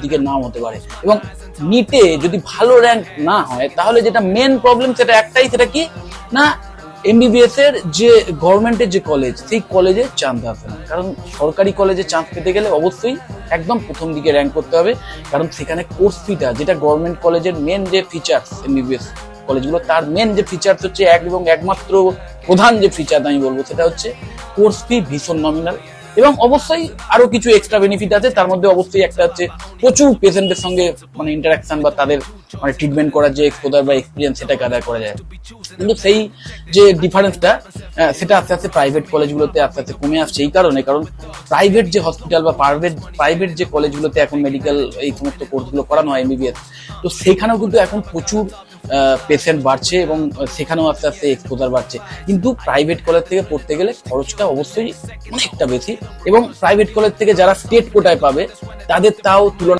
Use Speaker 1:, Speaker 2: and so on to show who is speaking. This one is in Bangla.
Speaker 1: দিকে নাও হতে পারে। এবং নিটে যদি ভালো র্যাঙ্ক না হয় তাহলে যেটা মেন প্রবলেম সেটা একটাই, সেটা কি না এমবিবিএস এর যে গভর্নমেন্টের যে কলেজ, সেই কলেজে চান্স আসে না। কারণ সরকারি কলেজে চান্স পেতে গেলে অবশ্যই একদম প্রথম দিকে র্যাঙ্ক করতে হবে, কারণ সেখানে কোর্স ফিটা, যেটা গভর্নমেন্ট কলেজের মেন যে ফিচার্স, এমবিবিএস কলেজগুলো তার মেন যে ফিচার্স হচ্ছে এক এবং একমাত্র প্রধান যে ফিচার আমি বলবো সেটা হচ্ছে কোর্স ফি ভীষণ নমিনাল। এবং অবশ্যই আরো কিছু এক্সট্রা বেনিফিট আছে, তার মধ্যে অবশ্যই একটা হচ্ছে প্রচুর পেশেন্টের সঙ্গে মানে ইন্টারাকশন বা তাদের মানে ট্রিটমেন্ট করার যে এক্সপোজার বা এক্সপিরিয়েন্স সেটাকে আদায় করা যায়। কিন্তু সেই যে ডিফারেন্সটা সেটা আস্তে আস্তে প্রাইভেট কলেজগুলোতে আস্তে আস্তে কমে আসছে। এই কারণে, কারণ প্রাইভেট যে হসপিটাল বা প্রাইভেট যে কলেজগুলোতে এখন মেডিকেল এই সমস্ত কোর্সগুলো করানো হয় এমবিবিএস, তো সেখানেও কিন্তু এখন প্রচুর পেশেন্ট বাড়ছে এবং সেখানেও আস্তে আস্তে এক্সপোজার বাড়ছে। কিন্তু প্রাইভেট কলেজ থেকে পড়তে গেলে খরচটা অবশ্যই অনেকটা বেশি, এবং প্রাইভেট কলেজ থেকে যারা স্টেট কোটায় পাবে তাদের তাও তুলনা